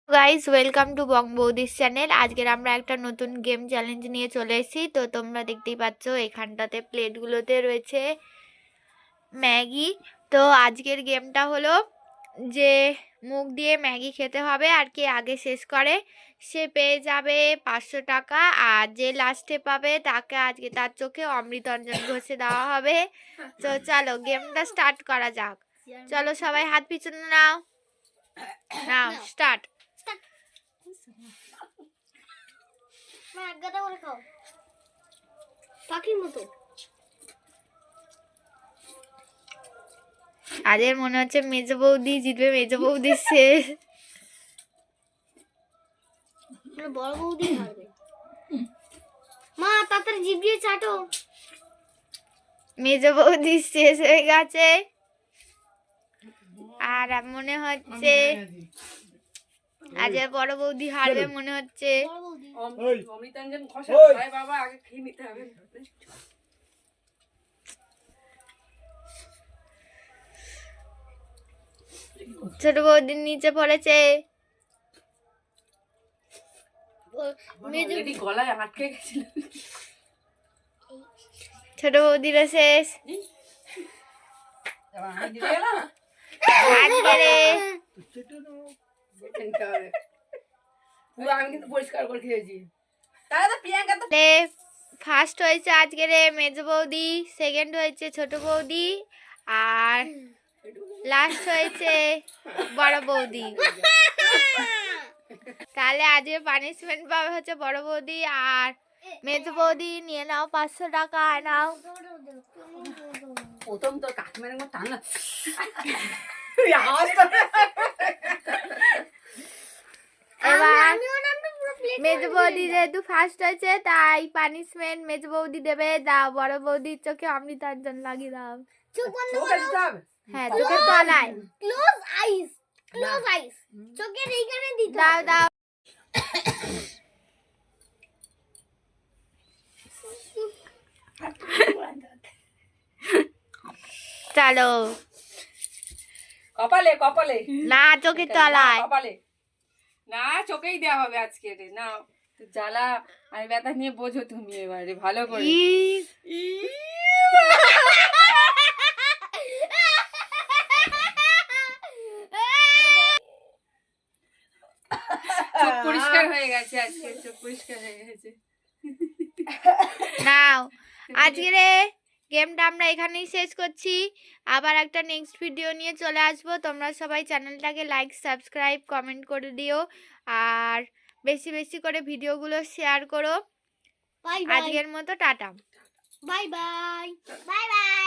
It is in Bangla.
Guys welcome to Bong Boudis channel. আজকের আমরা একটা নতুন গেম চ্যালেঞ্জ নিয়ে চলে এসেছি। তো তোমরা দেখতেই পাচ্ছ এখানটাতে প্লেটগুলোতে রয়েছে ম্যাগি। তো আজকের গেমটা হলো যে মুখ দিয়ে ম্যাগি খেতে হবে, আর কে আগে শেষ করে সে পেয়ে যাবে 500 টাকা। আর যে লাস্টে পাবে তাকে আজকে তার চোখে অমৃতাঞ্জন ঘষে দেওয়া হবে। তো চলো গেমটা স্টার্ট করা যাক। চলো সবাই হাত পিছনে নাও, নাও স্টার্ট। আজের মনে হচ্ছে মেজো বৌদি জিতবে, মেজো বৌদি শেষ। বড় বৌদি হারবে। মা তাড়াতাড়ি জিভ দিয়ে চাটো। মেজো বৌদি শেষ হয়ে গেছে, আর মনে হচ্ছে আজের বড় বৌদি হারবে মনে হচ্ছে। অমৃতাঞ্জন ঘষা ভাই বাবা আগে খেয়ে নিতে হবে। ছোট বৌদির নিচে পড়েছে। গলায় আটকে গেছিল। ছোট বৌদির শেষ। আমি কিন্তু পরিষ্কার করে খেয়েছি। ফার্স্ট হয়েছে আজকের মেজো বৌদি, সেকেন্ড হয়েছে ছোট বৌদি, আর লাস্ট হয়েছে বড় বৌদি। তাহলে আজকে পানিশমেন্ট পাবে হচ্ছে বড় বৌদি, আর মেজো বৌদি নিয়ে নাও 500 টাকা। নাও প্রথম তো কাকিমার মতো টানা। এবার মেজো বৌদি যেহেতু ফার্স্ট হয়েছে তাই পানিশমেন্ট মেজো বৌদি দেবে। দাও বড় বৌদির চোখে অমৃতাঞ্জন লাগিয়ে দাও। চোখ বন্ধ করো। হ্যাঁ চোখের তলায়। ক্লোজ আইস, ক্লোজ আইস। চোখের এইখানে দিতে দাও দাও। চলো কপালে কপালে না, চোখের তলায়। কপালে না, চোখেই দেওয়া হবে আজকে। না জ্বালা আর ব্যথা নিয়ে বোঝো তুমি এবারে ভালো করে। চোখ পরিষ্কার হয়ে গেছে আজকে, চোখ পরিষ্কার হয়ে গেছে। নাও আজকের গেমটা আমরা এখানেই শেষ করছি। আবার একটা নেক্সট ভিডিও নিয়ে চলে আসবো। তোমরা সবাই চ্যানেলটাকে লাইক, সাবস্ক্রাইব, কমেন্ট করে দিও, আর বেশি বেশি করে ভিডিওগুলো শেয়ার করো। Bye bye. আজকের মতো tata, bye bye. Bye bye.